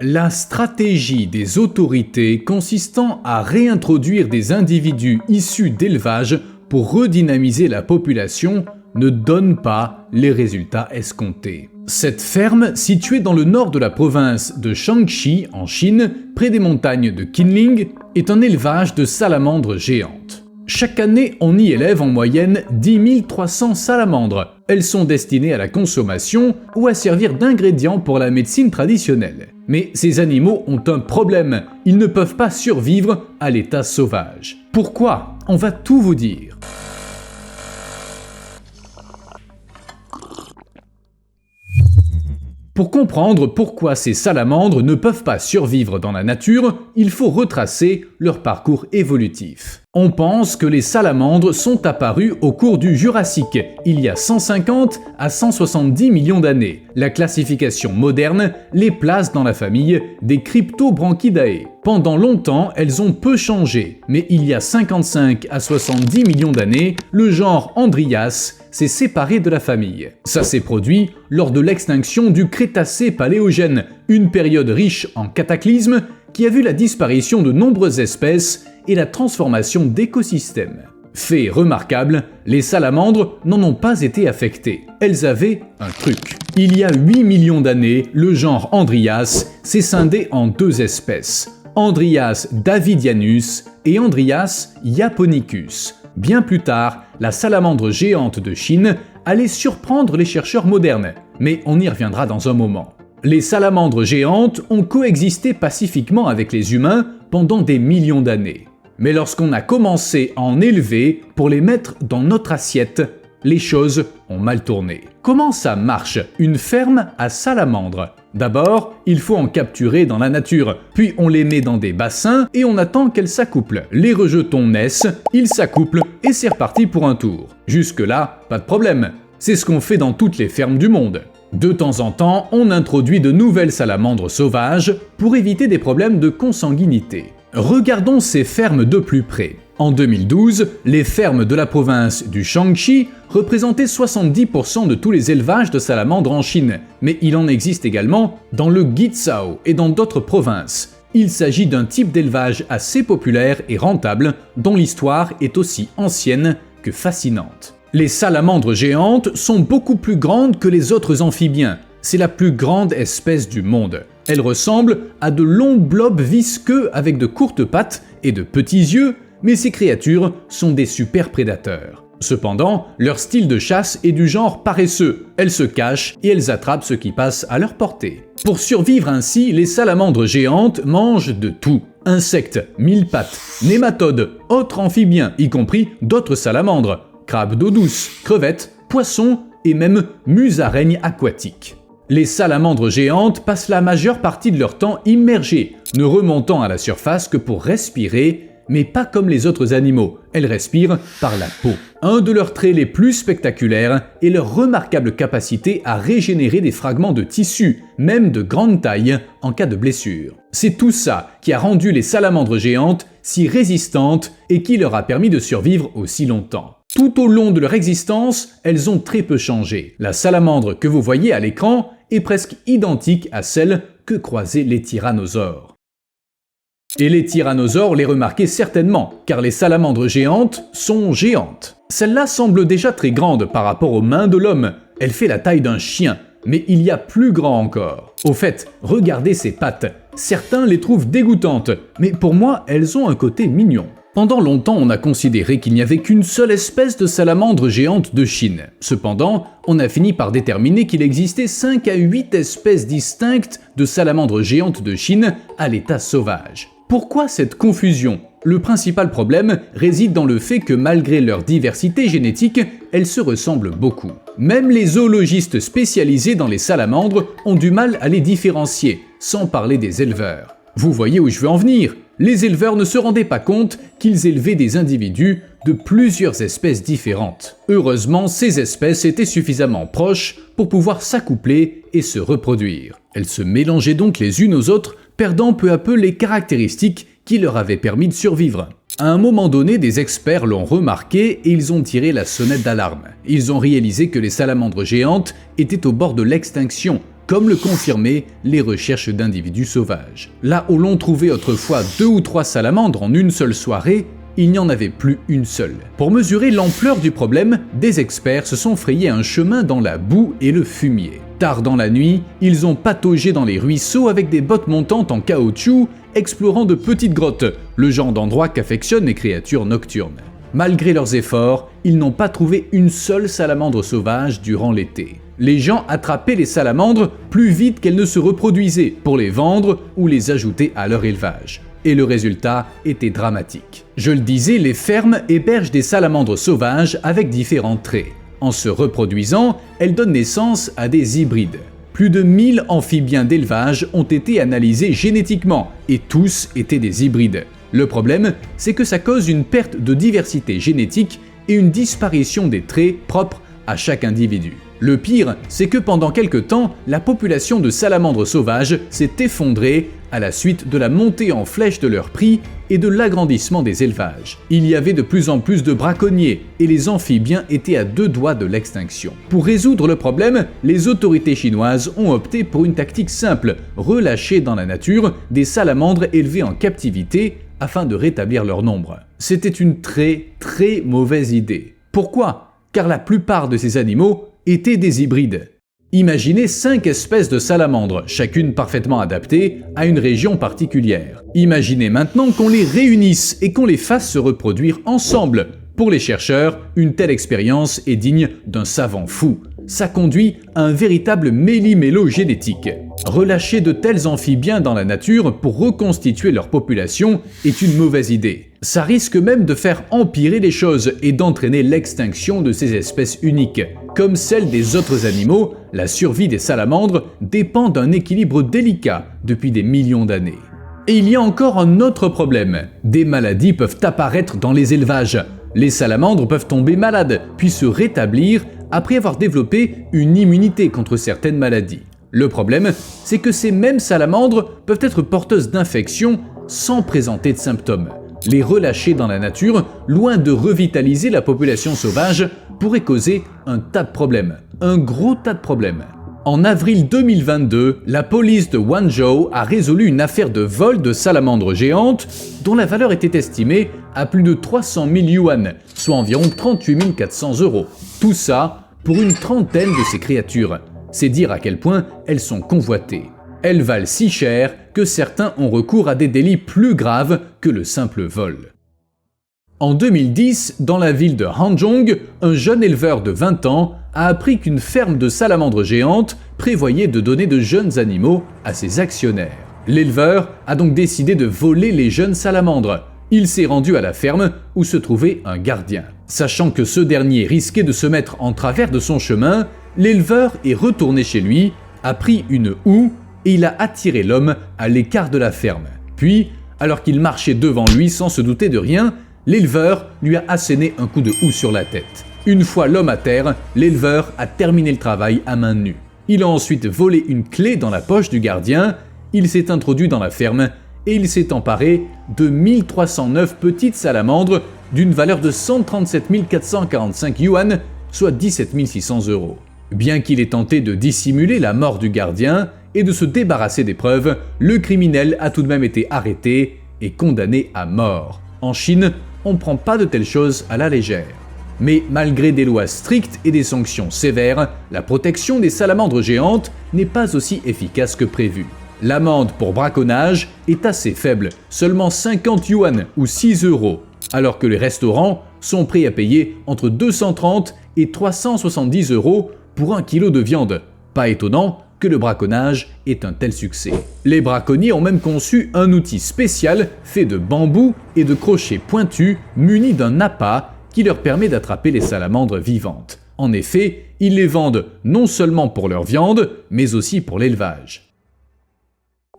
La stratégie des autorités consistant à réintroduire des individus issus d'élevage pour redynamiser la population ne donne pas les résultats escomptés. Cette ferme, située dans le nord de la province de Shaanxi en Chine, près des montagnes de Qinling, est un élevage de salamandres géantes. Chaque année, on y élève en moyenne 10 300 salamandres. Elles sont destinées à la consommation ou à servir d'ingrédients pour la médecine traditionnelle. Mais ces animaux ont un problème, ils ne peuvent pas survivre à l'état sauvage. Pourquoi? On va tout vous dire. Pour comprendre pourquoi ces salamandres ne peuvent pas survivre dans la nature, il faut retracer leur parcours évolutif. On pense que les salamandres sont apparues au cours du Jurassique, il y a 150 à 170 millions d'années. La classification moderne les place dans la famille des Cryptobranchidae. Pendant longtemps, elles ont peu changé, mais il y a 55 à 70 millions d'années, le genre Andrias s'est séparé de la famille. Ça s'est produit lors de l'extinction du Crétacé-Paléogène, une période riche en cataclysmes qui a vu la disparition de nombreuses espèces et la transformation d'écosystèmes. Fait remarquable, les salamandres n'en ont pas été affectées. Elles avaient un truc. Il y a 8 millions d'années, le genre Andrias s'est scindé en deux espèces, Andrias davidianus et Andrias japonicus. Bien plus tard, la salamandre géante de Chine allait surprendre les chercheurs modernes, mais on y reviendra dans un moment. Les salamandres géantes ont coexisté pacifiquement avec les humains pendant des millions d'années. Mais lorsqu'on a commencé à en élever pour les mettre dans notre assiette, les choses ont mal tourné. Comment ça marche, une ferme à salamandres? D'abord, il faut en capturer dans la nature, puis on les met dans des bassins et on attend qu'elles s'accouplent. Les rejetons naissent, ils s'accouplent et c'est reparti pour un tour. Jusque-là, pas de problème. C'est ce qu'on fait dans toutes les fermes du monde. De temps en temps, on introduit de nouvelles salamandres sauvages pour éviter des problèmes de consanguinité. Regardons ces fermes de plus près. En 2012, les fermes de la province du Shaanxi représentaient 70% de tous les élevages de salamandres en Chine, mais il en existe également dans le Guizhou et dans d'autres provinces. Il s'agit d'un type d'élevage assez populaire et rentable, dont l'histoire est aussi ancienne que fascinante. Les salamandres géantes sont beaucoup plus grandes que les autres amphibiens. C'est la plus grande espèce du monde. Elles ressemblent à de longs blobs visqueux avec de courtes pattes et de petits yeux, mais ces créatures sont des super prédateurs. Cependant, leur style de chasse est du genre paresseux. Elles se cachent et elles attrapent ce qui passe à leur portée. Pour survivre ainsi, les salamandres géantes mangent de tout. Insectes, mille-pattes, nématodes, autres amphibiens, y compris d'autres salamandres, crabes d'eau douce, crevettes, poissons et même musaraignes aquatiques. Les salamandres géantes passent la majeure partie de leur temps immergées, ne remontant à la surface que pour respirer, mais pas comme les autres animaux, elles respirent par la peau. Un de leurs traits les plus spectaculaires est leur remarquable capacité à régénérer des fragments de tissu, même de grande taille, en cas de blessure. C'est tout ça qui a rendu les salamandres géantes si résistantes et qui leur a permis de survivre aussi longtemps. Tout au long de leur existence, elles ont très peu changé. La salamandre que vous voyez à l'écran est presque identique à celle que croisaient les tyrannosaures. Et les tyrannosaures les remarquaient certainement, car les salamandres géantes sont géantes. Celle-là semble déjà très grande par rapport aux mains de l'homme. Elle fait la taille d'un chien, mais il y a plus grand encore. Au fait, regardez ses pattes. Certains les trouvent dégoûtantes, mais pour moi, elles ont un côté mignon. Pendant longtemps, on a considéré qu'il n'y avait qu'une seule espèce de salamandre géante de Chine. Cependant, on a fini par déterminer qu'il existait 5 à 8 espèces distinctes de salamandres géantes de Chine à l'état sauvage. Pourquoi cette confusion? Le principal problème réside dans le fait que malgré leur diversité génétique, elles se ressemblent beaucoup. Même les zoologistes spécialisés dans les salamandres ont du mal à les différencier, sans parler des éleveurs. Vous voyez où je veux en venir? Les éleveurs ne se rendaient pas compte qu'ils élevaient des individus de plusieurs espèces différentes. Heureusement, ces espèces étaient suffisamment proches pour pouvoir s'accoupler et se reproduire. Elles se mélangeaient donc les unes aux autres, perdant peu à peu les caractéristiques qui leur avaient permis de survivre. À un moment donné, des experts l'ont remarqué et ils ont tiré la sonnette d'alarme. Ils ont réalisé que les salamandres géantes étaient au bord de l'extinction, comme le confirmaient les recherches d'individus sauvages. Là où l'on trouvait autrefois 2 ou 3 salamandres en une seule soirée, il n'y en avait plus une seule. Pour mesurer l'ampleur du problème, des experts se sont frayés un chemin dans la boue et le fumier. Tard dans la nuit, ils ont pataugé dans les ruisseaux avec des bottes montantes en caoutchouc, explorant de petites grottes, le genre d'endroit qu'affectionnent les créatures nocturnes. Malgré leurs efforts, ils n'ont pas trouvé une seule salamandre sauvage durant l'été. Les gens attrapaient les salamandres plus vite qu'elles ne se reproduisaient pour les vendre ou les ajouter à leur élevage. Et le résultat était dramatique. Je le disais, les fermes hébergent des salamandres sauvages avec différents traits. En se reproduisant, elles donnent naissance à des hybrides. Plus de 1000 amphibiens d'élevage ont été analysés génétiquement, et tous étaient des hybrides. Le problème, c'est que ça cause une perte de diversité génétique et une disparition des traits propres à chaque individu. Le pire, c'est que pendant quelque temps, la population de salamandres sauvages s'est effondrée à la suite de la montée en flèche de leur prix et de l'agrandissement des élevages. Il y avait de plus en plus de braconniers et les amphibiens étaient à 2 doigts de l'extinction. Pour résoudre le problème, les autorités chinoises ont opté pour une tactique simple, relâcher dans la nature des salamandres élevées en captivité afin de rétablir leur nombre. C'était une très mauvaise idée. Pourquoi ? Car la plupart de ces animaux étaient des hybrides. Imaginez 5 espèces de salamandres, chacune parfaitement adaptée à une région particulière. Imaginez maintenant qu'on les réunisse et qu'on les fasse se reproduire ensemble. Pour les chercheurs, une telle expérience est digne d'un savant fou. Ça conduit à un véritable méli-mélo génétique. Relâcher de tels amphibiens dans la nature pour reconstituer leur population est une mauvaise idée. Ça risque même de faire empirer les choses et d'entraîner l'extinction de ces espèces uniques. Comme celle des autres animaux, la survie des salamandres dépend d'un équilibre délicat depuis des millions d'années. Et il y a encore un autre problème. Des maladies peuvent apparaître dans les élevages. Les salamandres peuvent tomber malades, puis se rétablir après avoir développé une immunité contre certaines maladies. Le problème, c'est que ces mêmes salamandres peuvent être porteuses d'infections sans présenter de symptômes. Les relâcher dans la nature, loin de revitaliser la population sauvage, pourrait causer un tas de problèmes. Un gros tas de problèmes. En avril 2022, la police de Guangzhou a résolu une affaire de vol de salamandres géantes dont la valeur était estimée à plus de 300 000 yuan, soit environ 38 400 €. Tout ça pour une trentaine de ces créatures. C'est dire à quel point elles sont convoitées. Elles valent si cher que certains ont recours à des délits plus graves que le simple vol. En 2010, dans la ville de Hanzhong, un jeune éleveur de 20 ans a appris qu'une ferme de salamandres géantes prévoyait de donner de jeunes animaux à ses actionnaires. L'éleveur a donc décidé de voler les jeunes salamandres. Il s'est rendu à la ferme où se trouvait un gardien. Sachant que ce dernier risquait de se mettre en travers de son chemin, l'éleveur est retourné chez lui, a pris une houe et il a attiré l'homme à l'écart de la ferme. Puis, alors qu'il marchait devant lui sans se douter de rien, l'éleveur lui a asséné un coup de houe sur la tête. Une fois l'homme à terre, l'éleveur a terminé le travail à main nue. Il a ensuite volé une clé dans la poche du gardien, il s'est introduit dans la ferme et il s'est emparé de 1309 petites salamandres d'une valeur de 137 445 yuan, soit 17 600 €. Bien qu'il ait tenté de dissimuler la mort du gardien et de se débarrasser des preuves, le criminel a tout de même été arrêté et condamné à mort. En Chine, on ne prend pas de telles choses à la légère. Mais malgré des lois strictes et des sanctions sévères, la protection des salamandres géantes n'est pas aussi efficace que prévu. L'amende pour braconnage est assez faible, seulement 50 yuan ou 6 €, alors que les restaurants sont prêts à payer entre 230 et 370 € pour 1 kilo de viande. Pas étonnant que le braconnage ait un tel succès. Les braconniers ont même conçu un outil spécial fait de bambou et de crochets pointus munis d'un appât qui leur permet d'attraper les salamandres vivantes. En effet, ils les vendent non seulement pour leur viande, mais aussi pour l'élevage.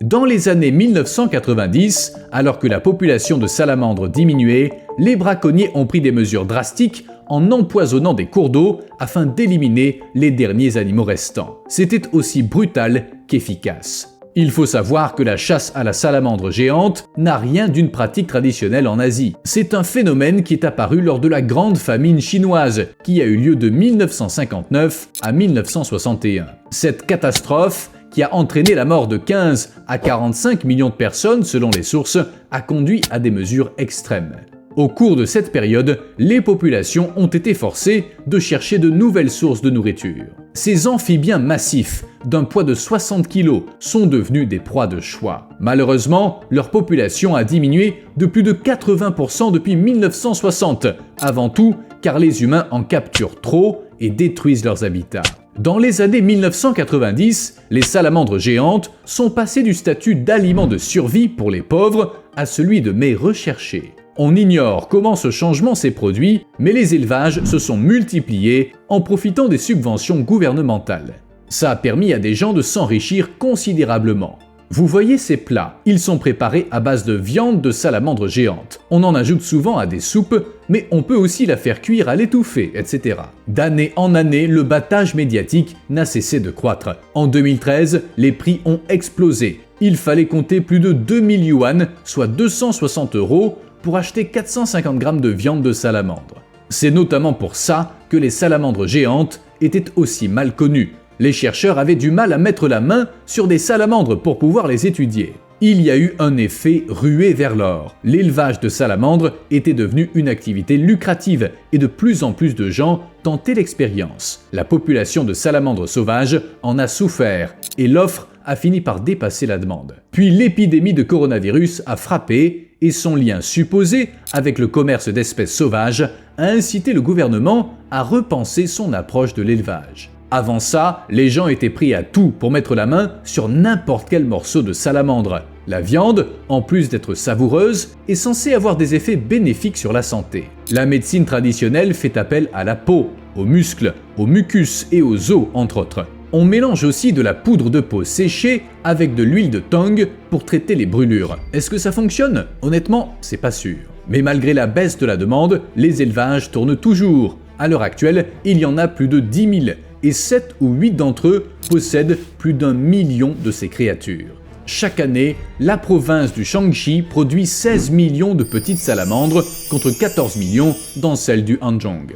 Dans les années 1990, alors que la population de salamandres diminuait, les braconniers ont pris des mesures drastiques en empoisonnant des cours d'eau afin d'éliminer les derniers animaux restants. C'était aussi brutal qu'efficace. Il faut savoir que la chasse à la salamandre géante n'a rien d'une pratique traditionnelle en Asie. C'est un phénomène qui est apparu lors de la grande famine chinoise, qui a eu lieu de 1959 à 1961. Cette catastrophe qui a entraîné la mort de 15 à 45 millions de personnes selon les sources, a conduit à des mesures extrêmes. Au cours de cette période, les populations ont été forcées de chercher de nouvelles sources de nourriture. Ces amphibiens massifs, d'un poids de 60 kg, sont devenus des proies de choix. Malheureusement, leur population a diminué de plus de 80% depuis 1960, avant tout car les humains en capturent trop et détruisent leurs habitats. Dans les années 1990, les salamandres géantes sont passées du statut d'aliment de survie pour les pauvres à celui de mets recherchés. On ignore comment ce changement s'est produit, mais les élevages se sont multipliés en profitant des subventions gouvernementales. Ça a permis à des gens de s'enrichir considérablement. Vous voyez ces plats, ils sont préparés à base de viande de salamandre géante. On en ajoute souvent à des soupes, mais on peut aussi la faire cuire à l'étouffer, etc. D'année en année, le battage médiatique n'a cessé de croître. En 2013, les prix ont explosé. Il fallait compter plus de 2000 yuan, soit 260 €, pour acheter 450 grammes de viande de salamandre. C'est notamment pour ça que les salamandres géantes étaient aussi mal connues. Les chercheurs avaient du mal à mettre la main sur des salamandres pour pouvoir les étudier. Il y a eu un effet ruée vers l'or. L'élevage de salamandres était devenu une activité lucrative et de plus en plus de gens tentaient l'expérience. La population de salamandres sauvages en a souffert et l'offre a fini par dépasser la demande. Puis l'épidémie de coronavirus a frappé et son lien supposé avec le commerce d'espèces sauvages a incité le gouvernement à repenser son approche de l'élevage. Avant ça, les gens étaient pris à tout pour mettre la main sur n'importe quel morceau de salamandre. La viande, en plus d'être savoureuse, est censée avoir des effets bénéfiques sur la santé. La médecine traditionnelle fait appel à la peau, aux muscles, au mucus et aux os, entre autres. On mélange aussi de la poudre de peau séchée avec de l'huile de tong pour traiter les brûlures. Est-ce que ça fonctionne? Honnêtement, c'est pas sûr. Mais malgré la baisse de la demande, les élevages tournent toujours. À l'heure actuelle, il y en a plus de 10 000 et 7 ou 8 d'entre eux possèdent plus d'1 million de ces créatures. Chaque année, la province du Shaanxi produit 16 millions de petites salamandres contre 14 millions dans celle du Hanzhong.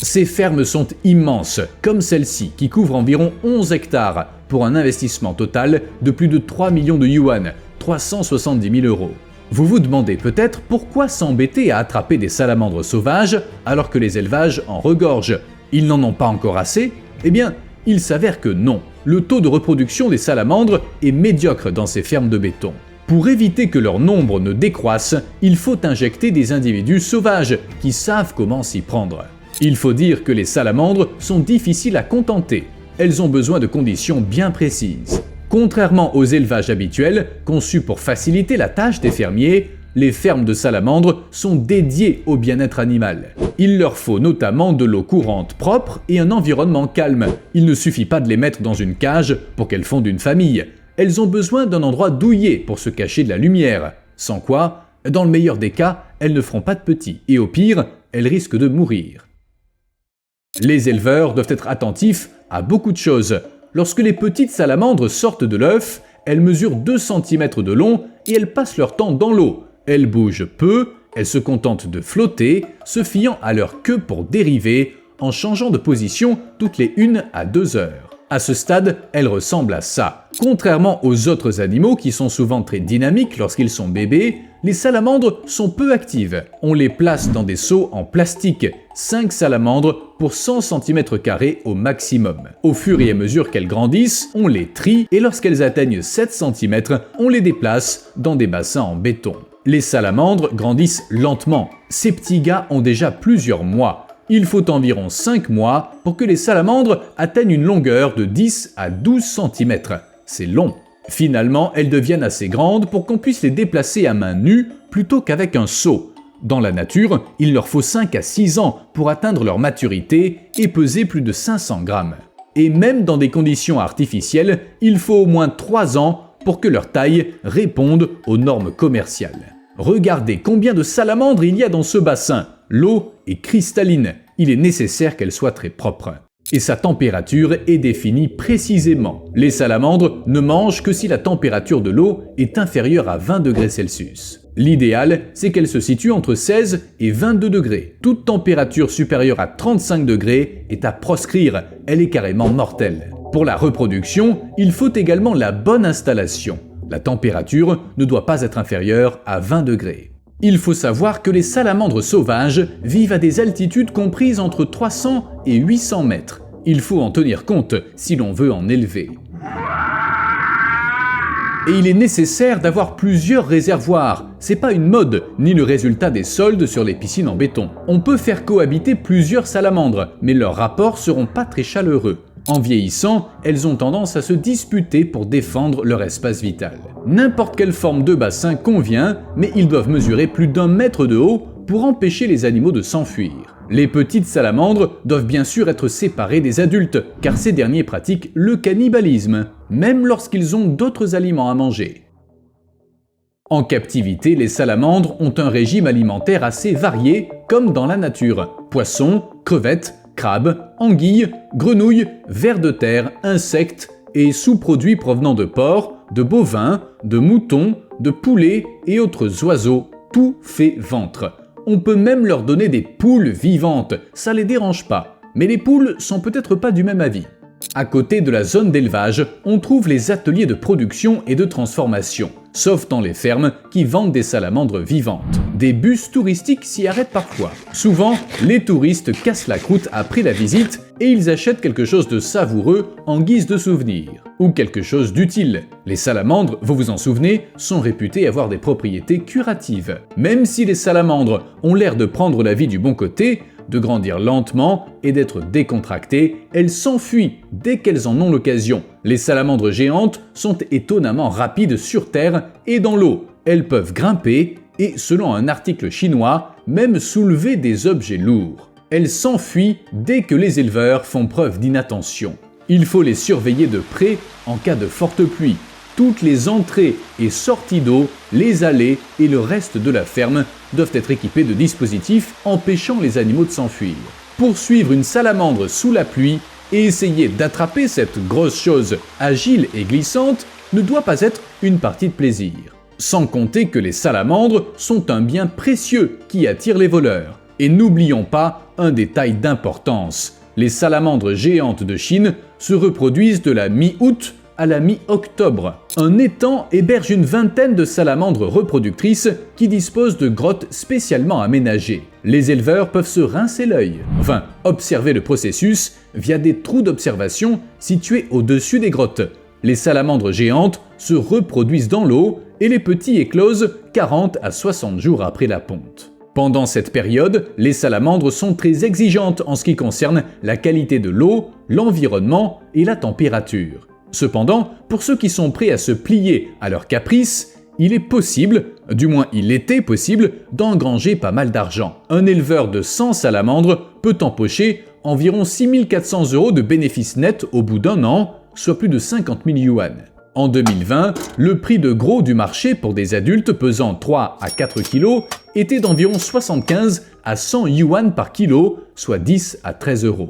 Ces fermes sont immenses, comme celle-ci, qui couvre environ 11 hectares, pour un investissement total de plus de 3 millions de yuan, 370 000 €. Vous vous demandez peut-être pourquoi s'embêter à attraper des salamandres sauvages alors que les élevages en regorgent. Ils n'en ont pas encore assez? Eh bien, il s'avère que non. Le taux de reproduction des salamandres est médiocre dans ces fermes de béton. Pour éviter que leur nombre ne décroisse, il faut injecter des individus sauvages qui savent comment s'y prendre. Il faut dire que les salamandres sont difficiles à contenter. Elles ont besoin de conditions bien précises. Contrairement aux élevages habituels, conçus pour faciliter la tâche des fermiers, les fermes de salamandres sont dédiées au bien-être animal. Il leur faut notamment de l'eau courante propre et un environnement calme. Il ne suffit pas de les mettre dans une cage pour qu'elles fondent une famille. Elles ont besoin d'un endroit douillet pour se cacher de la lumière. Sans quoi, dans le meilleur des cas, elles ne feront pas de petits et au pire, elles risquent de mourir. Les éleveurs doivent être attentifs à beaucoup de choses. Lorsque les petites salamandres sortent de l'œuf, elles mesurent 2 cm de long et elles passent leur temps dans l'eau. Elles bougent peu, elles se contentent de flotter, se fiant à leur queue pour dériver, en changeant de position toutes les 1 à 2 heures. À ce stade, elles ressemblent à ça. Contrairement aux autres animaux qui sont souvent très dynamiques lorsqu'ils sont bébés, les salamandres sont peu actives. On les place dans des seaux en plastique, 5 salamandres pour 100 cm² au maximum. Au fur et à mesure qu'elles grandissent, on les trie et lorsqu'elles atteignent 7 cm, on les déplace dans des bassins en béton. Les salamandres grandissent lentement. Ces petits gars ont déjà plusieurs mois. Il faut environ 5 mois pour que les salamandres atteignent une longueur de 10 à 12 cm. C'est long. Finalement, elles deviennent assez grandes pour qu'on puisse les déplacer à main nue plutôt qu'avec un seau. Dans la nature, il leur faut 5 à 6 ans pour atteindre leur maturité et peser plus de 500 grammes. Et même dans des conditions artificielles, il faut au moins 3 ans pour que leur taille réponde aux normes commerciales. Regardez combien de salamandres il y a dans ce bassin. L'eau est cristalline, il est nécessaire qu'elle soit très propre. Et sa température est définie précisément. Les salamandres ne mangent que si la température de l'eau est inférieure à 20 degrés Celsius. L'idéal, c'est qu'elle se situe entre 16 et 22 degrés. Toute température supérieure à 35 degrés est à proscrire, elle est carrément mortelle. Pour la reproduction, il faut également la bonne installation. La température ne doit pas être inférieure à 20 degrés. Il faut savoir que les salamandres sauvages vivent à des altitudes comprises entre 300 et 800 mètres. Il faut en tenir compte si l'on veut en élever. Et il est nécessaire d'avoir plusieurs réservoirs. C'est pas une mode, ni le résultat des soldes sur les piscines en béton. On peut faire cohabiter plusieurs salamandres, mais leurs rapports seront pas très chaleureux. En vieillissant, elles ont tendance à se disputer pour défendre leur espace vital. N'importe quelle forme de bassin convient, mais ils doivent mesurer plus d'1 mètre de haut pour empêcher les animaux de s'enfuir. Les petites salamandres doivent bien sûr être séparées des adultes, car ces derniers pratiquent le cannibalisme, même lorsqu'ils ont d'autres aliments à manger. En captivité, les salamandres ont un régime alimentaire assez varié, comme dans la nature. Poissons, crevettes, crabes, anguilles, grenouilles, vers de terre, insectes et sous-produits provenant de porcs, de bovins, de moutons, de poulets et autres oiseaux, tout fait ventre. On peut même leur donner des poules vivantes, ça les dérange pas. Mais les poules sont peut-être pas du même avis. À côté de la zone d'élevage, on trouve les ateliers de production et de transformation, sauf dans les fermes qui vendent des salamandres vivantes. Des bus touristiques s'y arrêtent parfois. Souvent, les touristes cassent la croûte après la visite et ils achètent quelque chose de savoureux en guise de souvenir. Ou quelque chose d'utile. Les salamandres, vous vous en souvenez, sont réputées avoir des propriétés curatives. Même si les salamandres ont l'air de prendre la vie du bon côté, de grandir lentement et d'être décontractées, elles s'enfuient dès qu'elles en ont l'occasion. Les salamandres géantes sont étonnamment rapides sur terre et dans l'eau. Elles peuvent grimper et, selon un article chinois, même soulever des objets lourds. Elles s'enfuient dès que les éleveurs font preuve d'inattention. Il faut les surveiller de près en cas de forte pluie. Toutes les entrées et sorties d'eau, les allées et le reste de la ferme doivent être équipés de dispositifs empêchant les animaux de s'enfuir. Poursuivre une salamandre sous la pluie et essayer d'attraper cette grosse chose agile et glissante ne doit pas être une partie de plaisir. Sans compter que les salamandres sont un bien précieux qui attire les voleurs. Et n'oublions pas un détail d'importance. Les salamandres géantes de Chine se reproduisent de la mi-août à la mi-octobre. Un étang héberge une vingtaine de salamandres reproductrices qui disposent de grottes spécialement aménagées. Les éleveurs peuvent se rincer l'œil, enfin observer le processus via des trous d'observation situés au-dessus des grottes. Les salamandres géantes se reproduisent dans l'eau et les petits éclosent 40 à 60 jours après la ponte. Pendant cette période, les salamandres sont très exigeantes en ce qui concerne la qualité de l'eau, l'environnement et la température. Cependant, pour ceux qui sont prêts à se plier à leurs caprices, il est possible, du moins il était possible, d'engranger pas mal d'argent. Un éleveur de 100 salamandres peut empocher environ 6 400 € de bénéfices nets au bout d'un an, soit plus de 50 000 yuan. En 2020, le prix de gros du marché pour des adultes pesant 3 à 4 kg était d'environ 75 à 100 yuan par kilo, soit 10 à 13 €.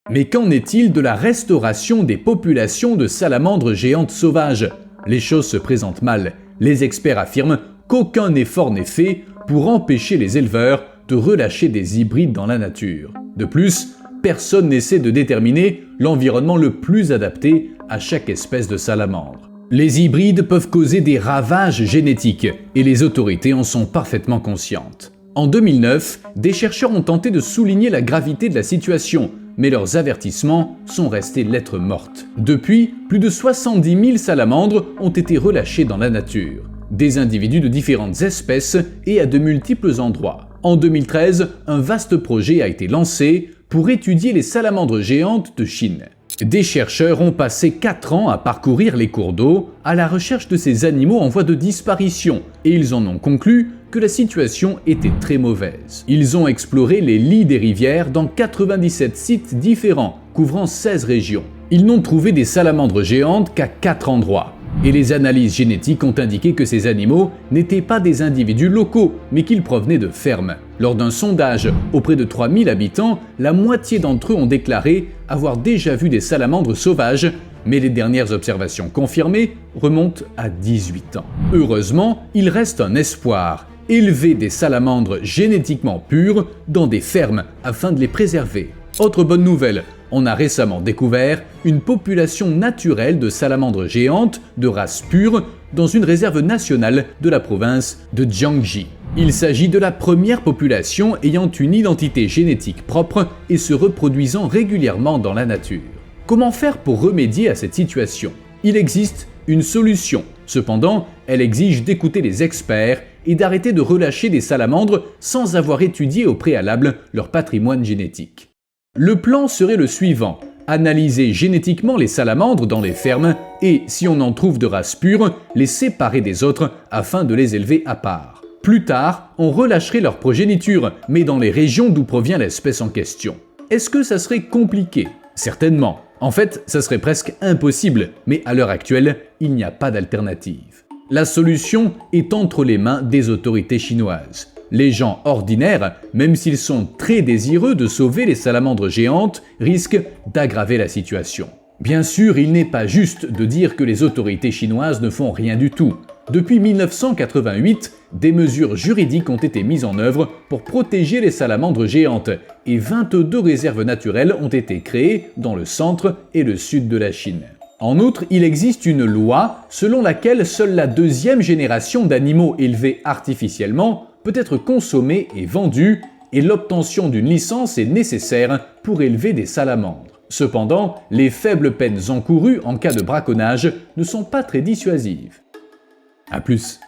Mais qu'en est-il de la restauration des populations de salamandres géantes sauvages? Les choses se présentent mal. Les experts affirment qu'aucun effort n'est fait pour empêcher les éleveurs de relâcher des hybrides dans la nature. De plus, personne n'essaie de déterminer l'environnement le plus adapté à chaque espèce de salamandre. Les hybrides peuvent causer des ravages génétiques et les autorités en sont parfaitement conscientes. En 2009, des chercheurs ont tenté de souligner la gravité de la situation, mais leurs avertissements sont restés lettre morte. Depuis, plus de 70 000 salamandres ont été relâchées dans la nature, des individus de différentes espèces et à de multiples endroits. En 2013, un vaste projet a été lancé pour étudier les salamandres géantes de Chine. Des chercheurs ont passé 4 ans à parcourir les cours d'eau à la recherche de ces animaux en voie de disparition et ils en ont conclu que la situation était très mauvaise. Ils ont exploré les lits des rivières dans 97 sites différents, couvrant 16 régions. Ils n'ont trouvé des salamandres géantes qu'à 4 endroits. Et les analyses génétiques ont indiqué que ces animaux n'étaient pas des individus locaux, mais qu'ils provenaient de fermes. Lors d'un sondage auprès de 3000 habitants, la moitié d'entre eux ont déclaré avoir déjà vu des salamandres sauvages, mais les dernières observations confirmées remontent à 18 ans. Heureusement, il reste un espoir: élever des salamandres génétiquement pures dans des fermes afin de les préserver. Autre bonne nouvelle, On a récemment découvert une population naturelle de salamandres géantes de race pure dans une réserve nationale de la province de Jiangxi. Il s'agit de la première population ayant une identité génétique propre et se reproduisant régulièrement dans la nature. Comment faire pour remédier à cette situation? Il existe une solution. Cependant, elle exige d'écouter les experts et d'arrêter de relâcher des salamandres sans avoir étudié au préalable leur patrimoine génétique. Le plan serait le suivant: analyser génétiquement les salamandres dans les fermes et, si on en trouve de race pure, les séparer des autres afin de les élever à part. Plus tard, on relâcherait leur progéniture, mais dans les régions d'où provient l'espèce en question. Est-ce que ça serait compliqué? Certainement. En fait, ça serait presque impossible, mais à l'heure actuelle, il n'y a pas d'alternative. La solution est entre les mains des autorités chinoises. Les gens ordinaires, même s'ils sont très désireux de sauver les salamandres géantes, risquent d'aggraver la situation. Bien sûr, il n'est pas juste de dire que les autorités chinoises ne font rien du tout. Depuis 1988, des mesures juridiques ont été mises en œuvre pour protéger les salamandres géantes et 22 réserves naturelles ont été créées dans le centre et le sud de la Chine. En outre, il existe une loi selon laquelle seule la deuxième génération d'animaux élevés artificiellement peut être consommée et vendue, et l'obtention d'une licence est nécessaire pour élever des salamandres. Cependant, les faibles peines encourues en cas de braconnage ne sont pas très dissuasives. A plus.